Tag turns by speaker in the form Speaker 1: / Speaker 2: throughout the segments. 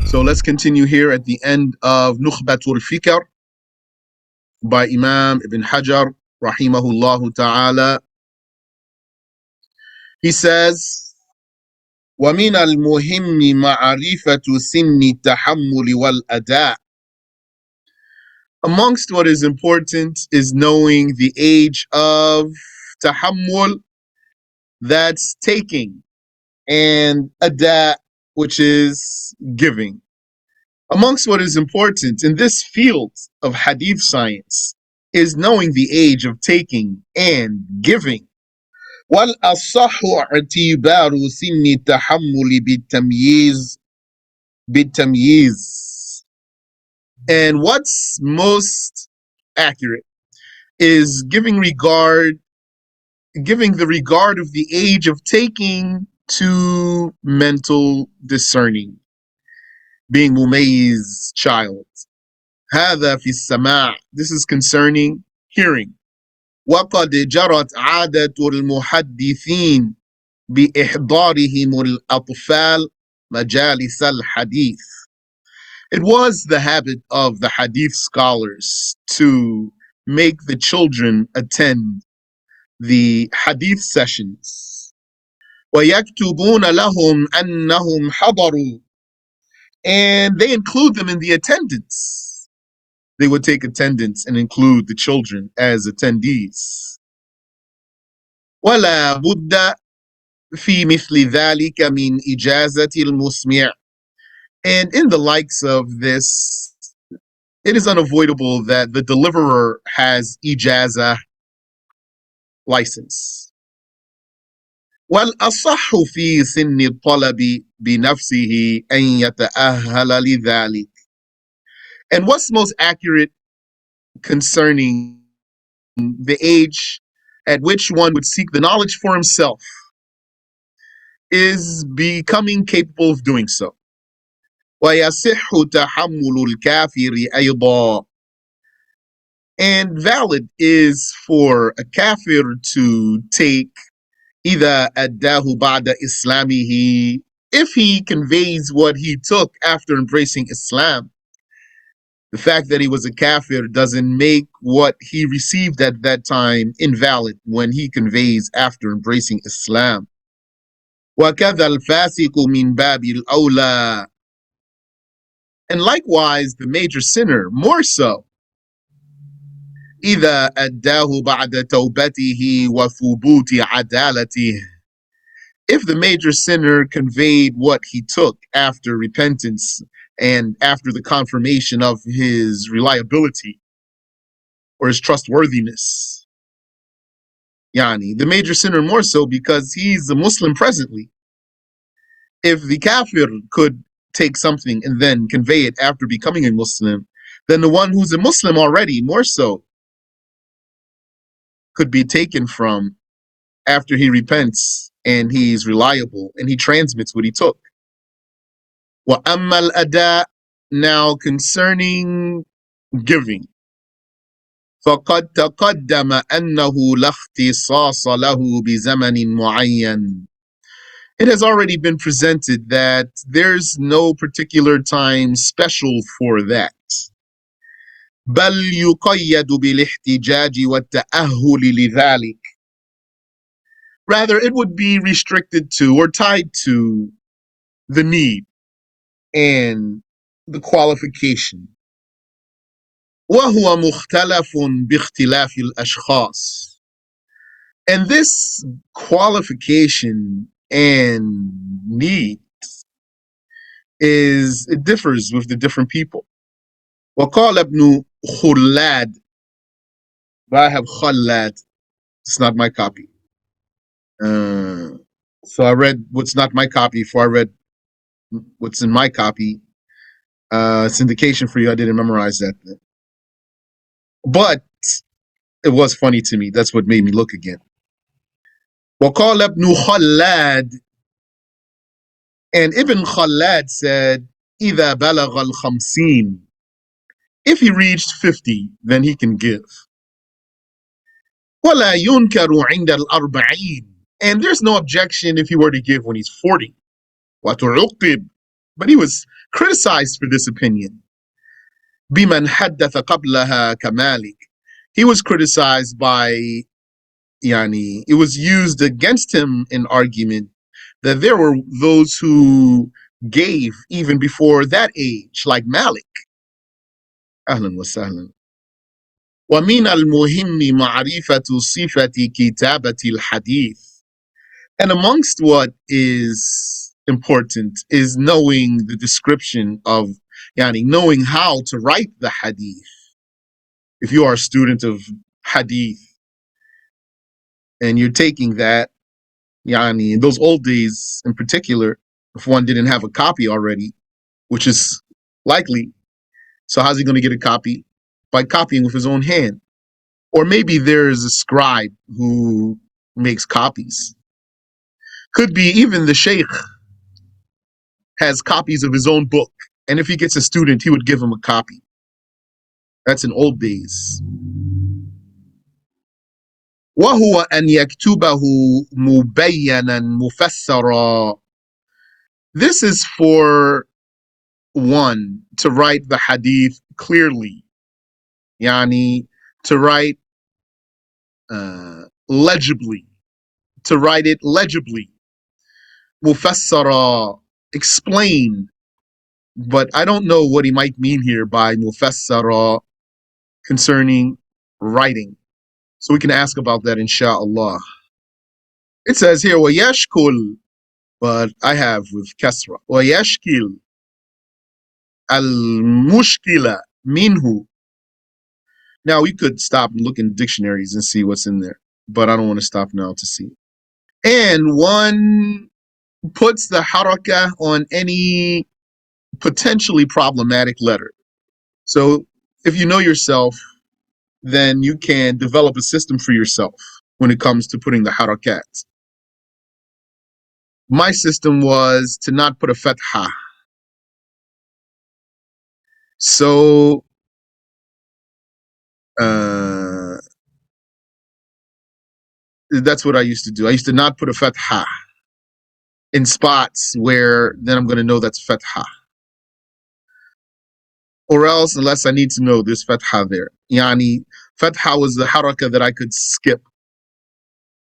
Speaker 1: So let's continue here at the end of Nukhbat Al-Fikar by Imam Ibn Hajar, rahimahullah ta'ala. He says, وَمِنَ الْمُهِمِّ مَعْرِفَةُ سِنِّ التَّحَمُّلِ وَالْأَدَاءِ. Amongst what is important is knowing the age of tahammul, that's taking, and ada, which is giving. Amongst what is important in this field of hadith science is knowing the age of taking and giving. وَالْأَصَحُّ اعْتِبَارُ سِنِّ التَّحَمُّلِ بِالتَّمْيِيزِ. And what's most accurate is giving the regard of the age of taking to mental discerning, being mumayyiz, child. هذا في السماع. This is concerning hearing. وقد جرت عادة المحدثين بإحضارهم الأطفال مجالس الحديث. It was the habit of the hadith scholars to make the children attend the hadith sessions. وَيَكْتُبُونَ لَهُمْ أَنَّهُمْ حَضَرُوا. And they include them in the attendance. They would take attendance and include the children as attendees. وَلَا بُدَّ فِي مِثْلِ ذَلِكَ مِنْ إِجَازَةِ الْمُسْمِعِ. And in the likes of this, it is unavoidable that the deliverer has ijazah, license. وَالْأَصَحُّ فِي سِنِّ الطَّلَبِ بِنَفْسِهِ أَنْ يَتَأَهَّلَ لِذَلِكَ. And what's most accurate concerning the age at which one would seek the knowledge for himself is becoming capable of doing so. وَيَصِحُّ تَحَمُّلُ الْكَافِرِ أَيْضًا. And valid is for a kafir to take إِذَا أَدَّاهُ بَعْدَ إِسْلَامِهِ, if he conveys what he took after embracing Islam. The fact that he was a kafir doesn't make what he received at that time invalid when he conveys after embracing Islam. وَكَذَا الْفَاسِقُ مِنْ بَابِ الْأَوْلَى. And likewise, the major sinner, more so. إِذَا أَدَّاهُ بَعْدَ تَوْبَتِهِ وَثُبُوتِ عَدَالَتِهِ. If the major sinner conveyed what he took after repentance and after the confirmation of his reliability or his trustworthiness. Yani, the major sinner more so because he's a Muslim presently. If the kafir could take something and then convey it after becoming a Muslim, then the one who's a Muslim already more so could be taken from after he repents and he's reliable and he transmits what he took. وَأَمَّا الْأَدَاء. Now concerning giving, فَقَدْ تَقَدَّمَ أَنَّهُ لَا اخْتِصَاصَ لَهُ بِزَمَنٍ مُعَيَّنٍ. It has already been presented that there's no particular time special for that. بَلْ يُقَيَّدُ بِالِاحْتِجَاجِ وَالتَّأَهُّلِ لِذَلِكَ. Rather, it would be restricted to or tied to the need and the qualification. وَهُوَ مُخْتَلَفٌ بِاخْتِلَافِ الْأَشْخَاصِ. And this qualification and need it differs with the different people. وَقَالَ ابْنُ خُلَّادٍ. But I have Khallad. It's not my copy. So I read what's not my copy before I read what's in my copy. Syndication for you. I didn't memorize that. But it was funny to me. That's what made me look again. وَقَالَ ابْنُ خَلَّادٍ. And Ibn Khallad said, إِذَا بَلَغَ الْخَمْسِينَ. If he reached 50, then he can give. وَلَا يُنْكَرُ عِنْدَ الْأَرْبَعِينَ. And there's no objection if he were to give when he's 40. وَتُعُقِّبْ. But he was criticized for this opinion. بمن حدث قبلها كمالك. He was criticized by, it was used against him in argument that there were those who gave even before that age, like Malik. أهلا وسهلا. ومن المهم معرفة صفة كتابة الحديث. And amongst what is important is knowing the description of, knowing how to write the hadith. If you are a student of hadith and you're taking that, in those old days in particular, if one didn't have a copy already, which is likely, so how's he going to get a copy? By copying with his own hand. Or maybe there's a scribe who makes copies. Could be even the sheikh has copies of his own book. And if he gets a student, he would give him a copy. That's in old days. وهو أن يكتبه مبينا مفسرا. This is for one to write the hadith clearly. To write legibly. To write it legibly. Mufassara, explain. But I don't know what he might mean here by mufassara concerning writing. So we can ask about that, inshallah. It says here, وَيَشْكُلْ, but I have with kasra. وَيَشْكِلْ al-mushkila minhu. Now we could stop and look in dictionaries and see what's in there, but I don't want to stop now to see. And one puts the haraka on any potentially problematic letter. So if you know yourself, then you can develop a system for yourself when it comes to putting the harakat. My system was to not put a fatha. So that's what I used to do. I used to not put a fatha in spots where then I'm going to know that's fatha. Or else, unless I need to know there's fatha there. Fatha was the haraka that I could skip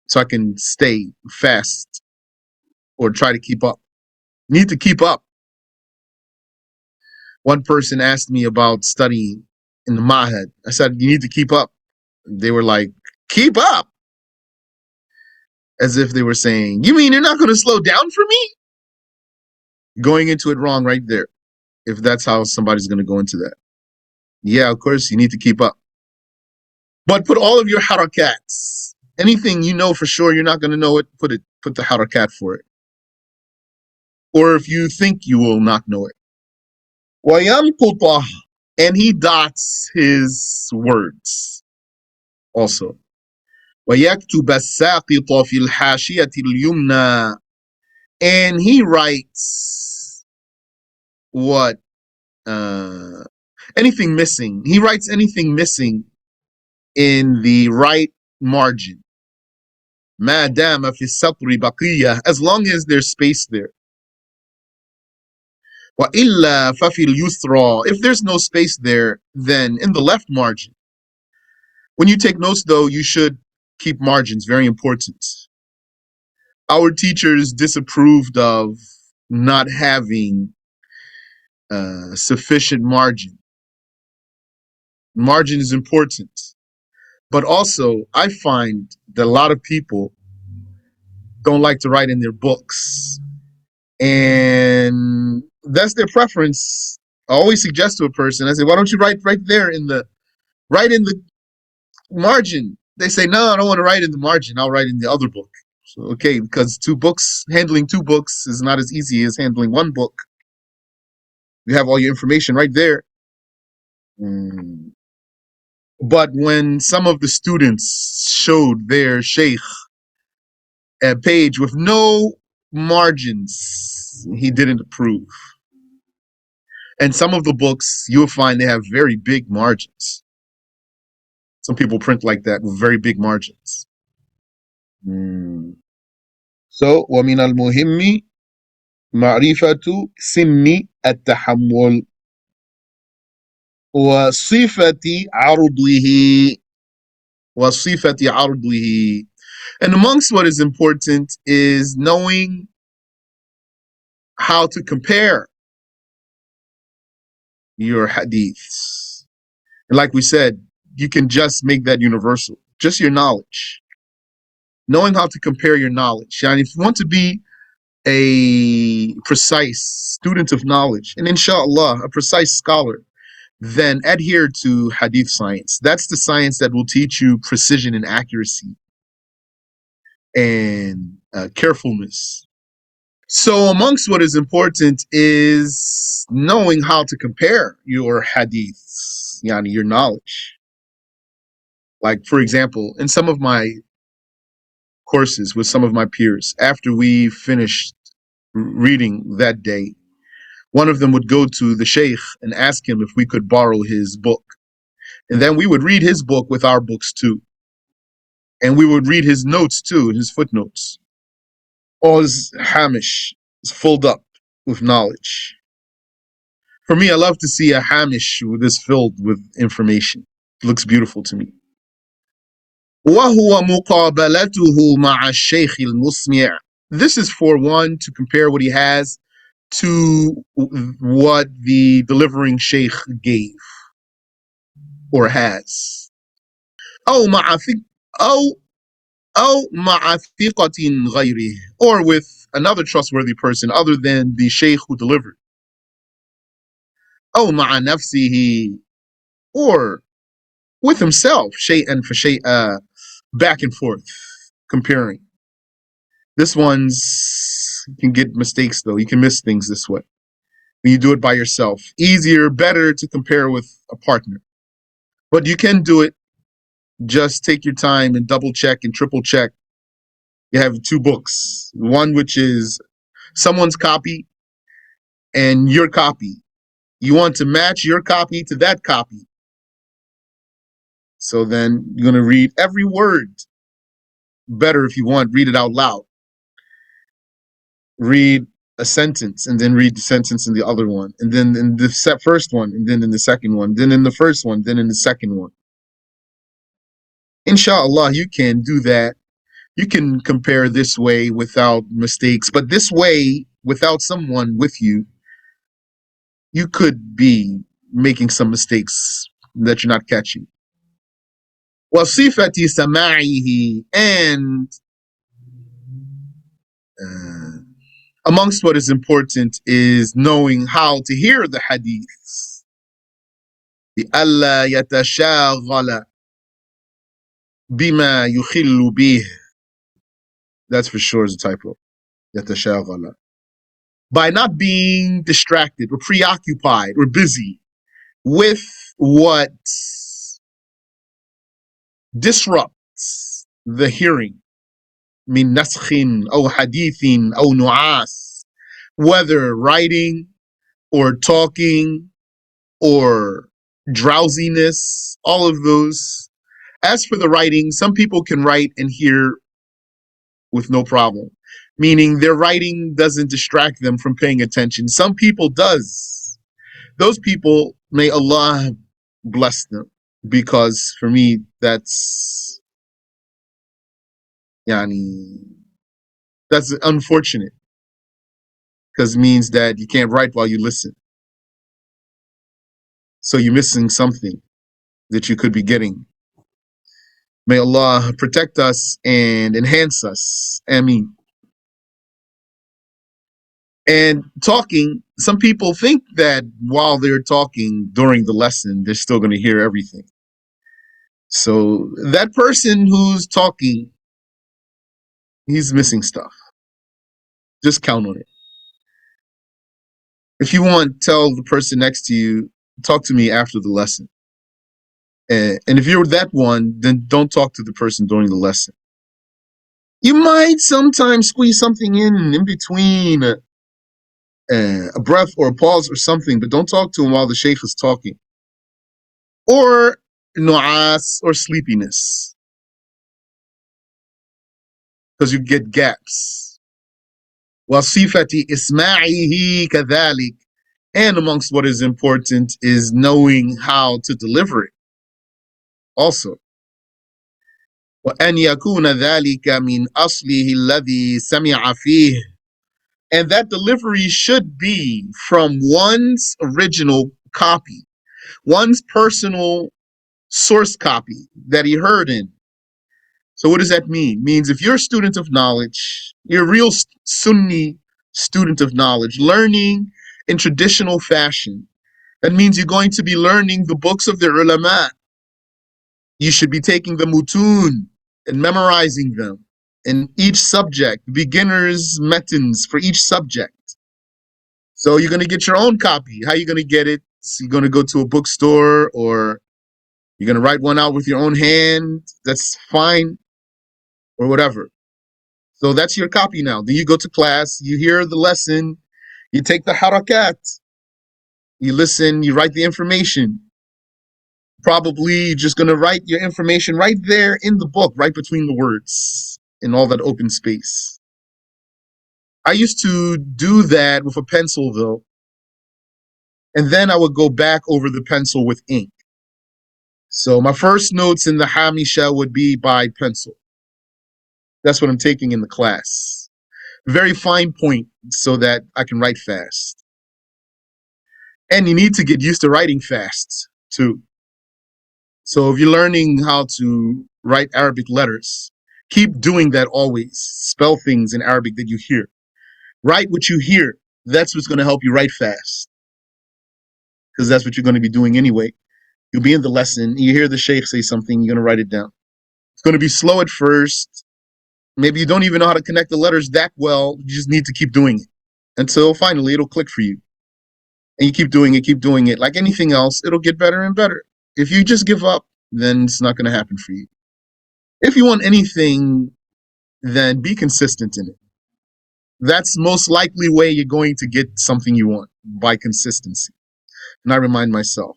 Speaker 1: so I can stay fast or try to keep up. Need to keep up. One person asked me about studying in the Mahad. I said, you need to keep up. They were like, keep up? As if they were saying, you mean you're not going to slow down for me? Going into it wrong right there, if that's how somebody's going to go into that. Yeah, of course, you need to keep up. But put all of your harakats. Anything you know for sure you're not going to know it, put the harakat for it. Or if you think you will not know it. وَيَمْقُطَهُ, and he dots his words also. وَيَكْتُبَ السَّاقِطَ فِي الْحَاشِيَةِ الْيُمْنَى, and he writes what? Anything missing. He writes anything missing in the right margin. مَا دَامَ فِي السَّطْرِ بَقِيَّةٌ, as long as there's space there. وَإِلَّا فَفِي الْيُسْرَى, if there's no space there, then in the left margin. When you take notes, though, you should keep margins, very important. Our teachers disapproved of not having sufficient margin. Margin is important. But also, I find that a lot of people don't like to write in their books. And that's their preference. I always suggest to a person, I say, why don't you write right there in the margin? They say, no, I don't want to write in the margin. I'll write in the other book. So, okay, because handling two books is not as easy as handling one book. You have all your information right there. But when some of the students showed their sheikh a page with no margins, he didn't approve. And some of the books, you'll find they have very big margins. Some people print like that with very big margins. So, وَمِنَ الْمُهِمِّ مَعْرِفَةُ سِنِّ التحمل وصفة عرضه وصفة عرضه. And amongst what is important is knowing how to compare your hadiths. And like we said, you can just make that universal, just your knowledge. Knowing how to compare your knowledge. And if you want to be a precise student of knowledge, and inshallah, a precise scholar, then adhere to hadith science. That's the science that will teach you precision and accuracy and carefulness. So amongst what is important is knowing how to compare your hadiths, yani your knowledge. Like, for example, in some of my courses with some of my peers, after we finished reading that day, one of them would go to the sheikh and ask him if we could borrow his book. And then we would read his book with our books too. And we would read his notes too, his footnotes. All his hamish is filled up with knowledge. For me, I love to see a hamish this filled with information. It looks beautiful to me. وهو مقابلته مع الشيخ المسمع. This is for one to compare what he has to what the delivering sheikh gave or has. أو مع أو أو مع ثقة غيره, or with another trustworthy person other than the sheikh who delivered. أو مع نفسه, or with himself, شيئا فشيئا, back and forth, comparing. This one's, you can get mistakes though. You can miss things this way. When you do it by yourself, easier, better to compare with a partner. But you can do it. Just take your time and double check and triple check. You have two books, one which is someone's copy and your copy. You want to match your copy to that copy. So then you're going to read every word. Better if you want, read it out loud. Read a sentence and then read the sentence in the other one. And then in the first one, and then in the second one, then in the first one, then in the second one. Inshallah, you can do that. You can compare this way without mistakes, but this way, without someone with you, you could be making some mistakes that you're not catching. وَصِفَةِ سَمَاعِهِ, and amongst what is important is knowing how to hear the hadiths. بِأَلَّا يَتَشَاغَلَ بِمَا يُخِلُّ بِهِ. That's for sure is a typo. يَتَشَاغَلَ. By not being distracted or preoccupied or busy with what disrupts the hearing. من نسخ أو حديث أو نعاس, whether writing or talking or drowsiness, all of those. As for the writing, some people can write and hear with no problem, meaning their writing doesn't distract them from paying attention. Some people does. Those people, may Allah bless them, because for me, that's unfortunate, because it means that you can't write while you listen. So you're missing something that you could be getting. May Allah protect us and enhance us. Ameen. And talking, some people think that while they're talking during the lesson, they're still going to hear everything. So that person who's talking, he's missing stuff. Just count on it. If you want, tell the person next to you, talk to me after the lesson. And if you're that one, then don't talk to the person during the lesson. You might sometimes squeeze something in between a breath or a pause or something, but don't talk to him while the sheikh is talking. Or nu'as, or sleepiness, because you get gaps. وَصِفَةِ إِسْمَاعِهِ كَذَلِكَ, And amongst what is important is knowing how to deliver it also. وأن يكون ذلك من أصله الذي سمع فيه. And that delivery should be from one's original copy, one's personal source copy that he heard in. So what does that mean? It means if you're a student of knowledge, you're a real Sunni student of knowledge, learning in traditional fashion, that means you're going to be learning the books of the ulama. You should be taking the mutun and memorizing them in each subject, beginner's methods for each subject. So you're going to get your own copy. How are you going to get it? So you're going to go to a bookstore, or you're going to write one out with your own hand. That's fine, or whatever. So that's your copy now. Then you go to class, you hear the lesson, you take the harakat, you listen, you write the information. Probably you're just going to write your information right there in the book, right between the words, in all that open space. I used to do that with a pencil, though. And then I would go back over the pencil with ink. So my first notes in the hamisha would be by pencil. That's what I'm taking in the class. Very fine point so that I can write fast. And you need to get used to writing fast, too. So if you're learning how to write Arabic letters, keep doing that always. Spell things in Arabic that you hear. Write what you hear. That's what's going to help you write fast. Because that's what you're going to be doing anyway. You'll be in the lesson, you hear the sheikh say something, you're going to write it down. It's going to be slow at first. Maybe you don't even know how to connect the letters that well. You just need to keep doing it until finally it'll click for you. And you keep doing it. Like anything else, it'll get better and better. If you just give up, then it's not going to happen for you. If you want anything, then be consistent in it. That's most likely way you're going to get something you want, by consistency. And I remind myself.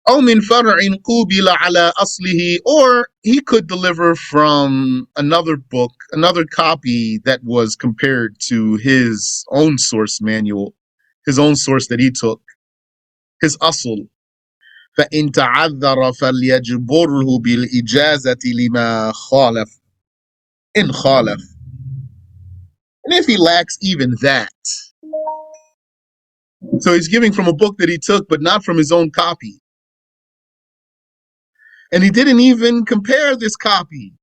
Speaker 1: أو من فرع قُوبِلَ على أصله, or he could deliver from another book, another copy that was compared to his own source manual, his own source that he took, his asl. فإن تعذر فليجبره بالإجازة لما خالف إن خالف. And if he lacks even that, so he's giving from a book that he took, but not from his own copy. And he didn't even compare this copy.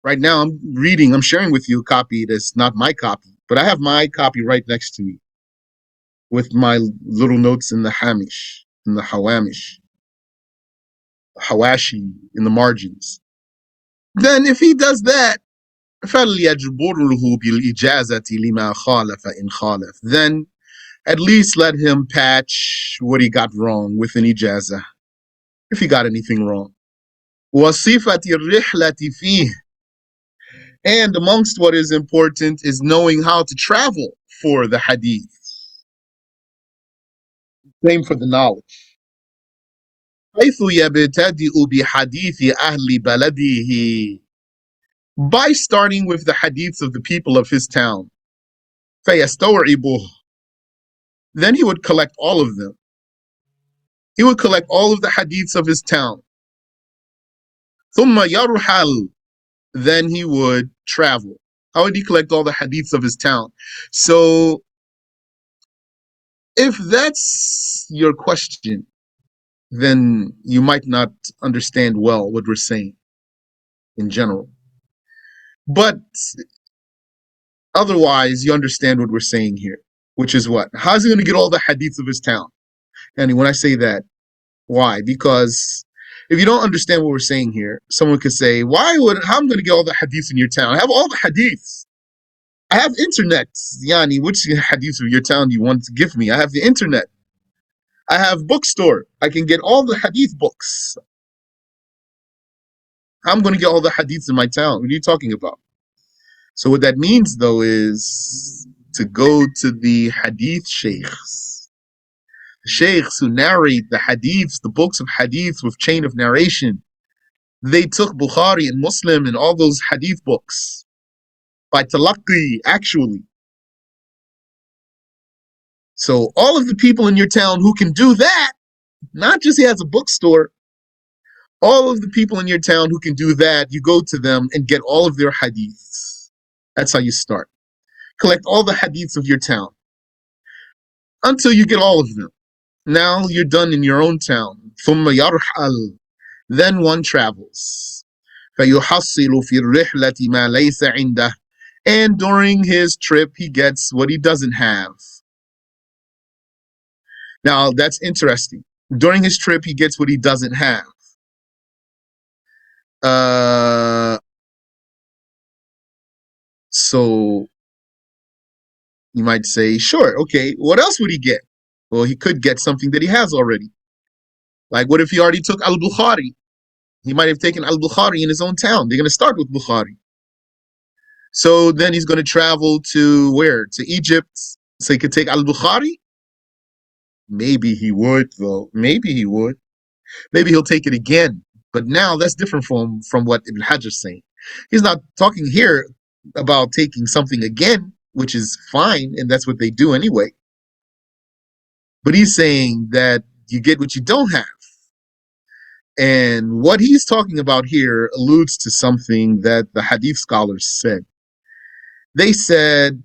Speaker 1: Right now I'm sharing with you a copy that's not my copy, but I have my copy right next to me with my little notes in the hamish, in the hawamish, hawashi, in the margins. Then if he does that, فَلْيَجْبُرْهُ بِالْإِجَازَةِ لِمَا خَالَفَ إِنْ خَالَفَ. Then at least let him patch what he got wrong with an ijazah, if he got anything wrong. وَصِفَةِ الرِّحْلَةِ فِيهِ. And amongst what is important is knowing how to travel for the hadith. Same for the knowledge. حيث يبتدئ بحديث أهل بلده. By starting with the hadiths of the people of his town. فيستوعبه. Then he would collect all of them. He would collect all of the hadiths of his town. ثم يرحل. Then he would travel. How would he collect all the hadiths of his town? So, if that's your question, then you might not understand well what we're saying in general. But otherwise, you understand what we're saying here, which is what? How's he going to get all the hadiths of his town? And when I say that, why? Because if you don't understand what we're saying here, someone could say, how am I going to get all the hadiths in your town? I have all the hadiths. I have internet. Yani, which hadiths of your town do you want to give me? I have the internet. I have bookstore. I can get all the hadith books. I'm going to get all the hadiths in my town. What are you talking about? So what that means, though, is to go to the hadith sheikhs. The sheikhs who narrate the hadiths, the books of hadiths with chain of narration. They took Bukhari and Muslim and all those hadith books by talaqqi, actually. So all of the people in your town who can do that, not just he has a bookstore, all of the people in your town who can do that, you go to them and get all of their hadiths. That's how you start. Collect all the hadiths of your town until you get all of them. Now you're done in your own town. ثم يرحل. Then one travels. فيحصل في الرحلة ما ليس عنده. And during his trip, he gets what he doesn't have. Now, that's interesting. During his trip, he gets what he doesn't have. So you might say, sure, okay, what else would he get? Well, he could get something that he has already. Like, what if he already took Al-Bukhari? He might have taken Al-Bukhari in his own town. They're going to start with Bukhari. So then he's going to travel to where? To Egypt. So he could take Al-Bukhari? Maybe he would, though. Maybe he would. Maybe he'll take it again. But now that's different from what Ibn Hajar is saying. He's not talking here about taking something again, which is fine, and that's what they do anyway. But he's saying that you get what you don't have. And what he's talking about here alludes to something that the hadith scholars said. They said,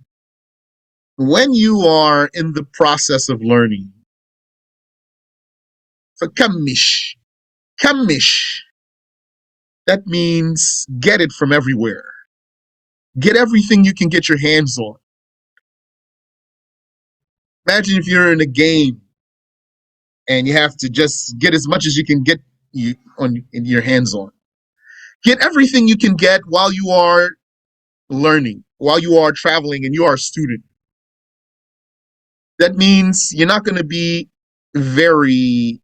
Speaker 1: when you are in the process of learning, فَكَمِّشْ Kammish. That means get it from everywhere. Get everything you can get your hands on. Imagine if you're in a game and you have to just get as much as you can get in your hands on. Get everything you can get while you are learning, while you are traveling and you are a student. That means you're not going to be very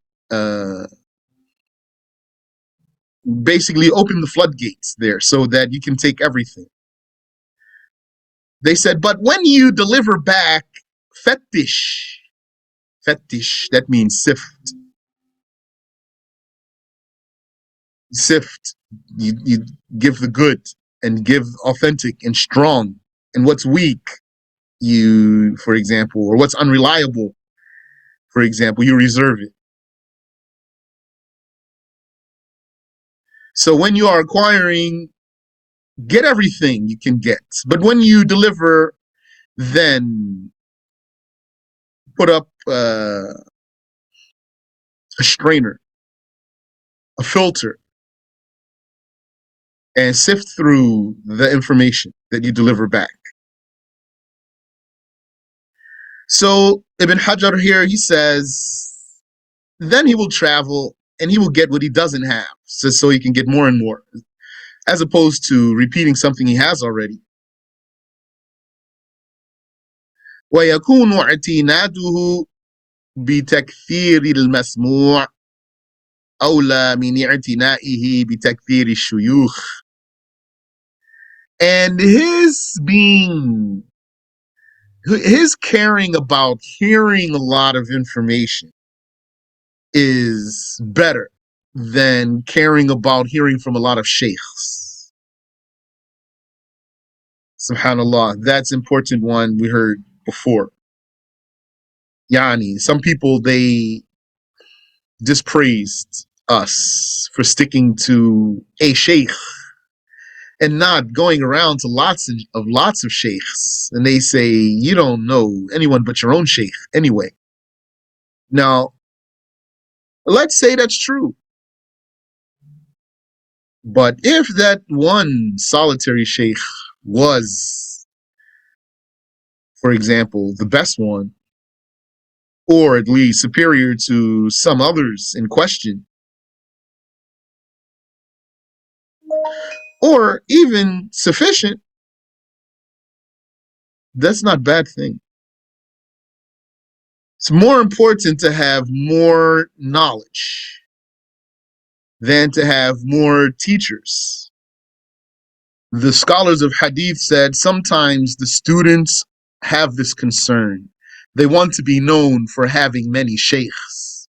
Speaker 1: basically open the floodgates there so that you can take everything. They said, but when you deliver back, fetish, that means sift. Sift, you give the good and give authentic and strong, and what's weak, you, for example, or what's unreliable, for example, you reserve it. So when you are acquiring, get everything you can get. But when you deliver, then put up a strainer, a filter, and sift through the information that you deliver back. So Ibn Hajar here, he says, then he will travel and he will get what he doesn't have, so he can get more and more, as opposed to repeating something he has already. ويكون اعتناده بتكثير المسموع أولى من اعتنائه بتكثير الشيوخ. And his caring about hearing a lot of information is better than caring about hearing from a lot of sheikhs. Subhanallah, that's an important one we heard before. Yani, some people, they dispraised us for sticking to a sheikh and not going around to lots of sheikhs. And they say, you don't know anyone but your own sheikh anyway. Now, let's say that's true. But if that one solitary sheikh was, for example, the best one, or at least superior to some others in question, or even sufficient, that's not a bad thing. It's more important to have more knowledge than to have more teachers. The scholars of hadith said sometimes the students have this concern. They want to be known for having many sheikhs.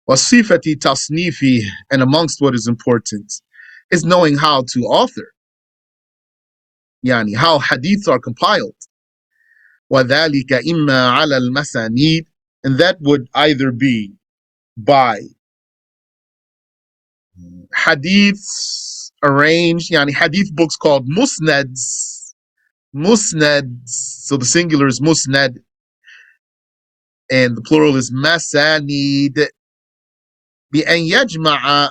Speaker 1: Wasifati tasnifi, and amongst what is important is knowing how to author. Yani, how hadiths are compiled. وَذَلِكَ إِمَّا عَلَى الْمَسَانِيدِ, and that would either be by hadiths arranged, yani hadith books called musnads. Musnads, so the singular is musnad and the plural is masanid. بأن يجمع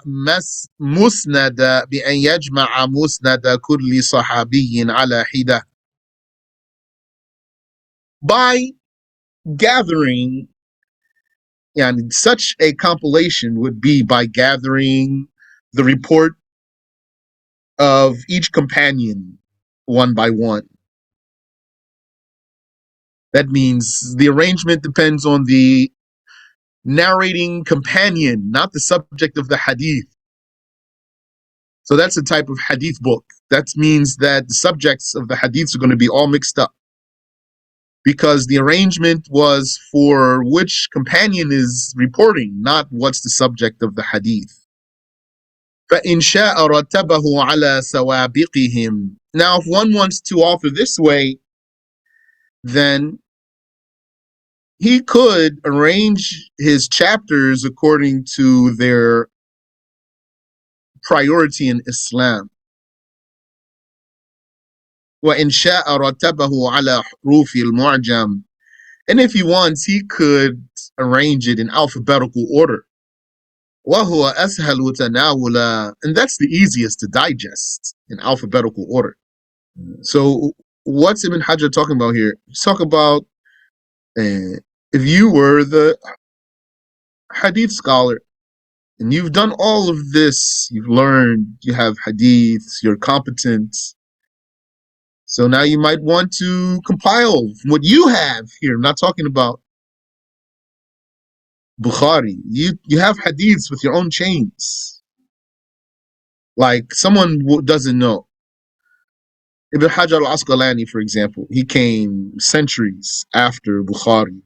Speaker 1: مسند كل صحابي على حدة, by gathering, and such a compilation would be by gathering the report of each companion one by one. That means the arrangement depends on the narrating companion, not the subject of the hadith. So that's a type of hadith book. That means that the subjects of the hadiths are going to be all mixed up, because the arrangement was for which companion is reporting, not what's the subject of the hadith. فَإِنْ شَاءَ رَتَّبَهُ عَلَى سَوَابِقِهِمْ. Now, if one wants to author this way, then he could arrange his chapters according to their priority in Islam. وَإِنْ شَاءَ رَتَّبَهُ عَلَى حُرُوفِ الْمُعْجَمِ. And if he wants, he could arrange it in alphabetical order. وَهُوَ أَسْهَلُ تَنَاوُلًا. And that's the easiest to digest in alphabetical order. So what's Ibn Hajar talking about here? He's talking about if you were the hadith scholar and you've done all of this, you've learned, you have hadiths, you're competent. So now you might want to compile what you have here. I'm not talking about Bukhari. You have hadiths with your own chains. Like someone doesn't know. Ibn Hajar al-Asqalaniyy, for example, he came centuries after Bukhari,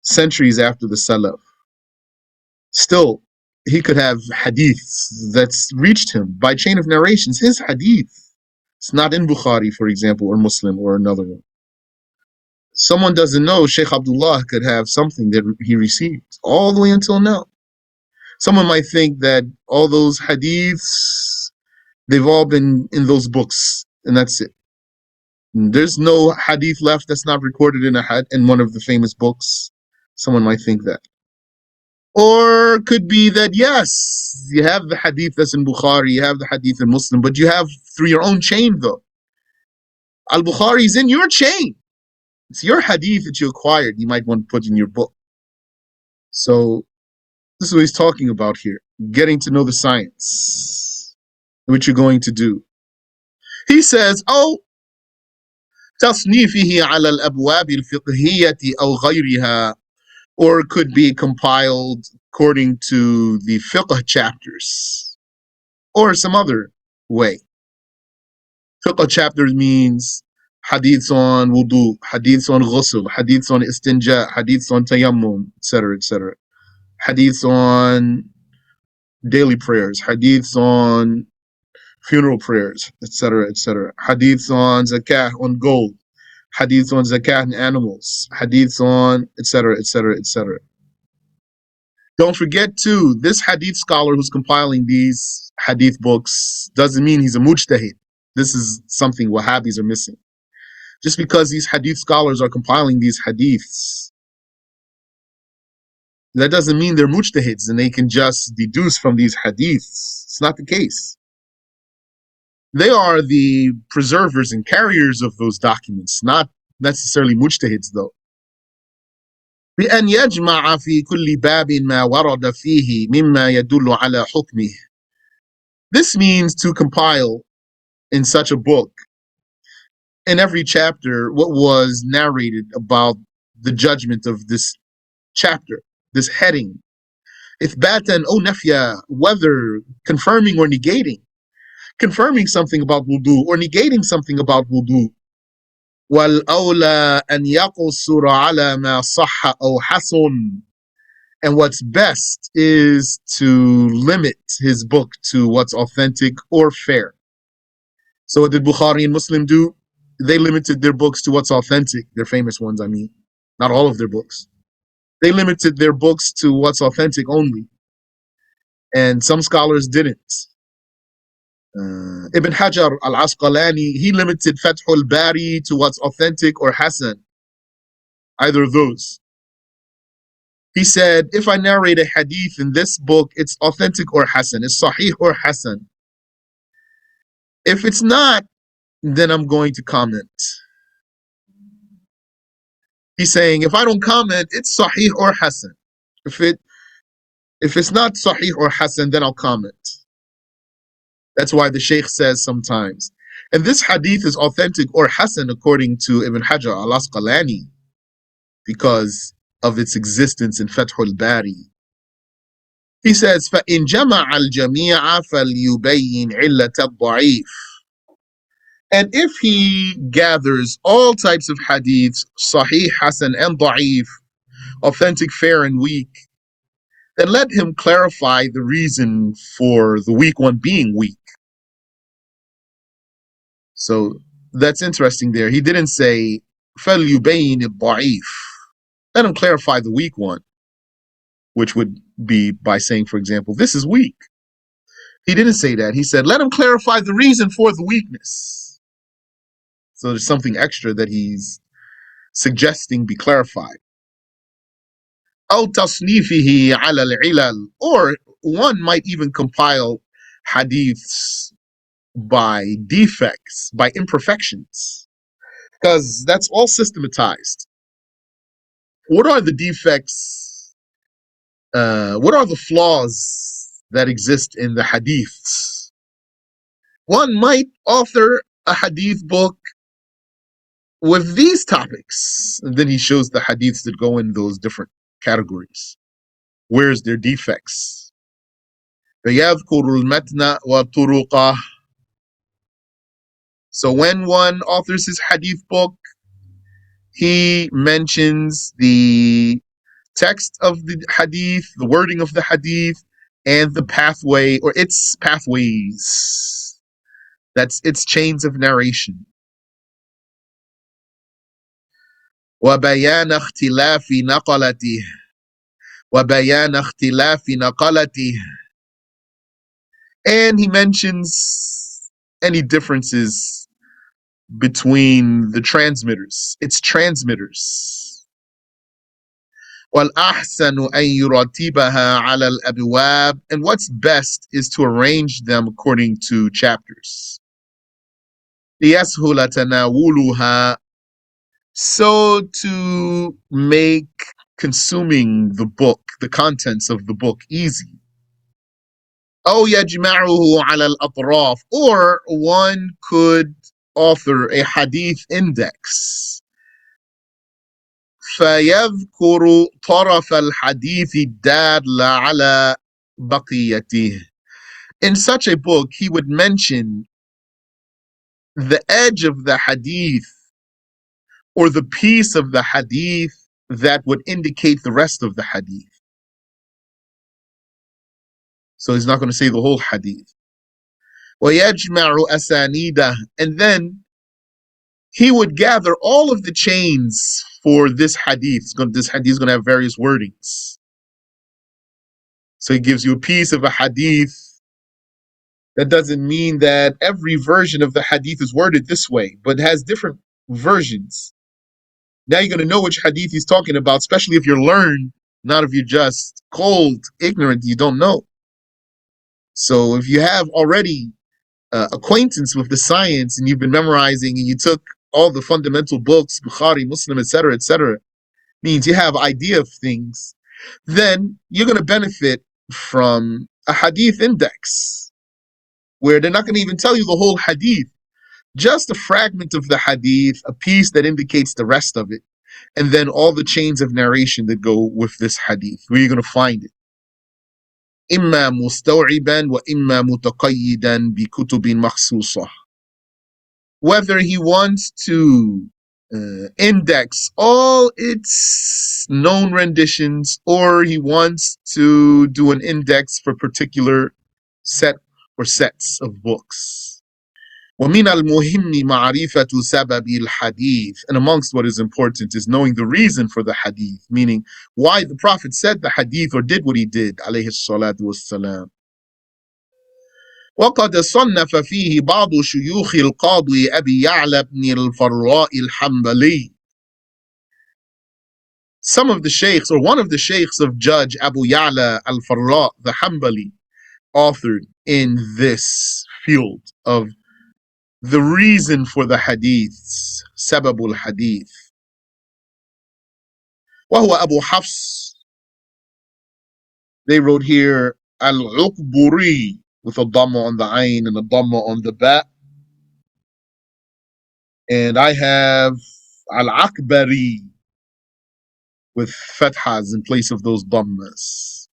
Speaker 1: centuries after the Salaf. Still, he could have hadiths that's reached him by chain of narrations. His hadith, it's not in Bukhari, for example, or Muslim or another one. Someone doesn't know, Sheikh Abdullah could have something that he received all the way until now. Someone might think that all those hadiths, they've all been in those books, and that's it. There's no hadith left that's not recorded in one of the famous books. Someone might think that. Or could be that, yes, you have the hadith that's in Bukhari, you have the hadith in Muslim, but you have through your own chain, though. Al-Bukhari is in your chain. It's your hadith that you acquired. You might want to put in your book. So this is what he's talking about here. Getting to know the science, what you're going to do. He says, oh, تصنيفه على الأبواب الفقهية أو غيرها, or it could be compiled according to the fiqh chapters or some other way. Fiqh chapters means hadiths on wudu, hadiths on ghusl, hadiths on istinja, hadiths on tayammum, etc., etc. Hadiths on daily prayers, hadiths on funeral prayers, etc., etc. Hadiths on zakah, on gold, hadiths on zakat and animals, hadiths on etc., etc., etc. Don't forget too, this hadith scholar who's compiling these hadith books doesn't mean he's a mujtahid. This is something Wahhabis are missing. Just because these hadith scholars are compiling these hadiths, that doesn't mean they're mujtahids and they can just deduce from these hadiths. It's not the case. They are the preservers and carriers of those documents, not necessarily mujtahids though. بأن يجمع في كل باب ما ورد فيه مما يدل على حكمه. This means to compile in such a book, in every chapter, what was narrated about the judgment of this chapter, this heading. إثباتا أو نفيا, whether confirming or negating. Confirming something about wudu or negating something about wudu. وَالْأَوْلَى أَنْ يَقُصُّرَ عَلَى مَا صَحَّ أَوْ حَسُنَ. And what's best is to limit his book to what's authentic or fair. So what did Bukhari and Muslim do? they limited their books to what's authentic, their famous ones, I mean, not all of their books. They limited their books to what's authentic only, and some scholars didn't. Ibn Hajar Al-Asqalaniyy, he limited Fath al-Bari to what's authentic or Hasan, either of those. He said, if I narrate a hadith in this book, it's authentic or Hasan, it's Sahih or Hasan. If it's not, then I'm going to comment. He's saying, if I don't comment, it's Sahih or Hasan. If it's not Sahih or Hasan, then I'll comment. That's why the Shaykh says sometimes. And this hadith is authentic or Hasan according to Ibn Hajar al-Asqalani because of its existence in Fath al-Bari. He says, فَإِنْ جَمَعَ الْجَمِيعَ فَلْيُبَيِّنْ عِلَّةَ الضَّعِيفِ. And if he gathers all types of hadiths, Sahih, Hasan, and Da'if, authentic, fair, and weak, then let him clarify the reason for the weak one being weak. So that's interesting there. He didn't say, فَلْيُبَيِّنِ الضَّعِيفِ. Let him clarify the weak one, which would be by saying, for example, this is weak. He didn't say that. He said, let him clarify the reason for the weakness. So there's something extra that he's suggesting be clarified. أو تصنيفه على العلل, or one might even compile hadiths by defects, by imperfections, because that's all systematized. What are the defects? What are the flaws that exist in the hadiths? One might author a hadith book with these topics, and then he shows the hadiths that go in those different categories. Where's their defects? فَيَذْكُرُ الْمَتْنَ وَطُرُقَهُ. So when one authors his hadith book, he mentions the text of the hadith, the wording of the hadith, and the pathway or its pathways. That's its chains of narration. وَبَيَانَ اخْتِلَافِ نَقَلَتِهِ وَبَيَانَ اخْتِلَافِ نَقَلَتِهِ. And he mentions any differences between the transmitters, its transmitters. وَالْأَحْسَنُ أَن يُرَتِّبَهَا عَلَى الْأَبْوَابِ. And what's best is to arrange them according to chapters. لِيَسْهُلَ تَنَاوُلُهَا. So to make consuming the book, the contents of the book, easy. أو يجمعه على الأطراف. Or one could author a hadith index. فيذكر طرف الحديث الدال على بقيته. In such a book, he would mention the edge of the hadith or the piece of the hadith that would indicate the rest of the hadith. So he's not going to say the whole hadith. وَيَجْمَعُ أَسَانِيدَهُ. And then he would gather all of the chains for this hadith. This hadith is going to have various wordings. So he gives you a piece of a hadith. That doesn't mean that every version of the hadith is worded this way, but it has different versions. Now you're going to know which hadith he's talking about, especially if you're learned, not if you're just cold, ignorant, you don't know. So if you have already acquaintance with the science and you've been memorizing and you took all the fundamental books, Bukhari, Muslim, etc., means you have idea of things, then you're going to benefit from a hadith index where they're not going to even tell you the whole hadith, just a fragment of the hadith, a piece that indicates the rest of it, and then all the chains of narration that go with this hadith. Where you're going to find it. إما مستوعبا وإما متقيدا بكتب مخصوصة. Whether he wants to index all its known renditions, or he wants to do an index for particular set or sets of books. وَمِنَ الْمُهِمِّ مَعْرِفَةُ سَبَبِ الْحَدِيثِ. And amongst what is important is knowing the reason for the hadith, meaning why the Prophet said the hadith or did what he did, alayhi salatu wassalam. وقد صنف فيه بعض شيوخ القاضي أبي يعلى بن الفراء الحنبلي. Some of the sheikhs, or one of the sheikhs of Judge Abu Ya'la al-Farra, the Hanbali, authored in this field of the reason for the hadiths, sababul hadith. وهو Abu Hafs. They wrote here al-Uqburi with a dhamma on the ayn and a dhamma on the ba. And I have al-Akbari with fathas in place of those dhammas.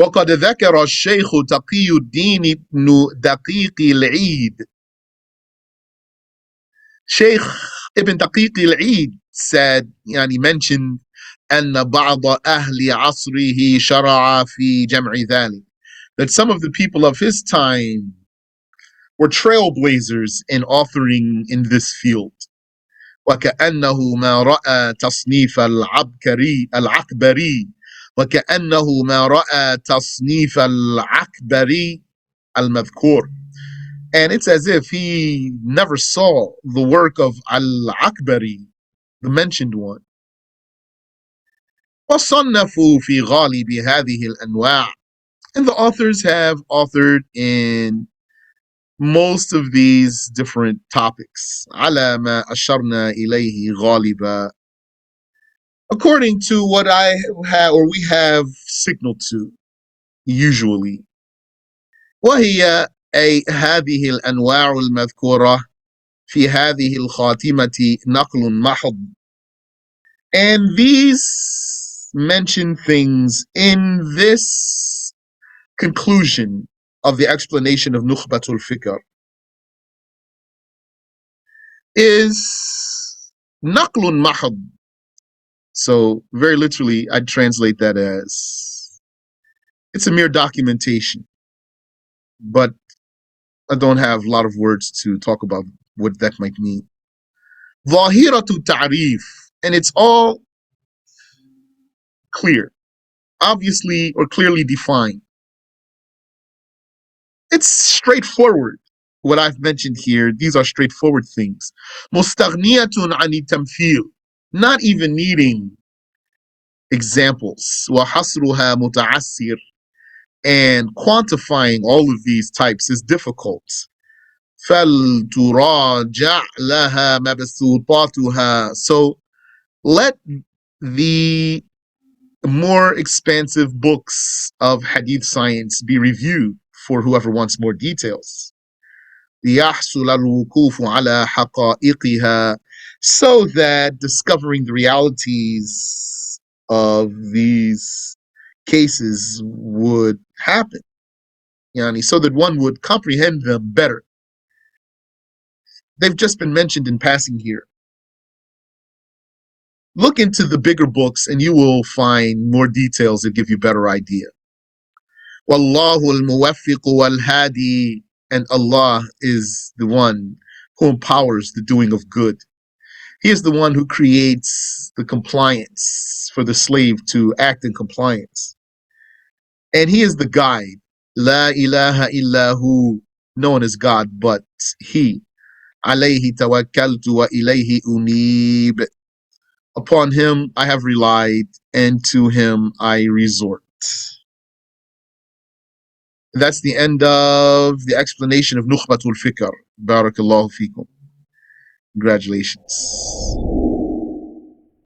Speaker 1: وقد ذكر الشيخ تقي الدين بن دقيق العيد. Sheikh Ibn Daqiq al-Eid said, يعني mentioned أن بعض أهل عصره شرع في جمع ذلك, that some of the people of his time were trailblazers in authoring in this field. وكأنه ما رأى تصنيف العكبري وكأنه ما رأى تصنيف العكبري المذكور. And it's as if he never saw the work of Al-Akbari, the mentioned one. وصنفوا في غالب هذه الأنواع. And the authors have authored in most of these different topics. على ما أشرنا إليه غالبا. According to what I have or we have signaled to, usually. وهي أي هذه الأنواع المذكورة في هذه الخاتمة نقل محض. And these mentioned things in this conclusion of the explanation of Nukhbat Al-Fikar is naqlun mahad. So very literally, I'd translate that as it's a mere documentation, but I don't have a lot of words to talk about what that might mean. Zahiratu ta'rif, and it's all clear, obviously or clearly defined. It's straightforward. What I've mentioned here, these are straightforward things. Mustaghniyatun ani tamthil, not even needing examples. Wa hasruha muta'assir, and quantifying all of these types is difficult. فَلْتُرَاجَعْ لَهَا مَبْسُوطَاتُهَا. So let the more expansive books of hadith science be reviewed for whoever wants more details. لِيَحْصُلَ الْوُقُوفُ عَلَى حَقَائِقِهَا, so that discovering the realities of these cases would happen, so that one would comprehend them better. They've just been mentioned in passing here. Look into the bigger books and you will find more details that give you a better idea. Wallahu al-muwaffiq wal-hadi, and Allah is the one who empowers the doing of good. He is the one who creates the compliance for the slave to act in compliance. And He is the guide. La ilaha illahu, no one is God but He. Alayhi tawakkaltu wa ilayhi unib. Upon Him I have relied, and to Him I resort. That's the end of the explanation of Nukhbat Al-Fikar. Barakallahu feekum. Congratulations.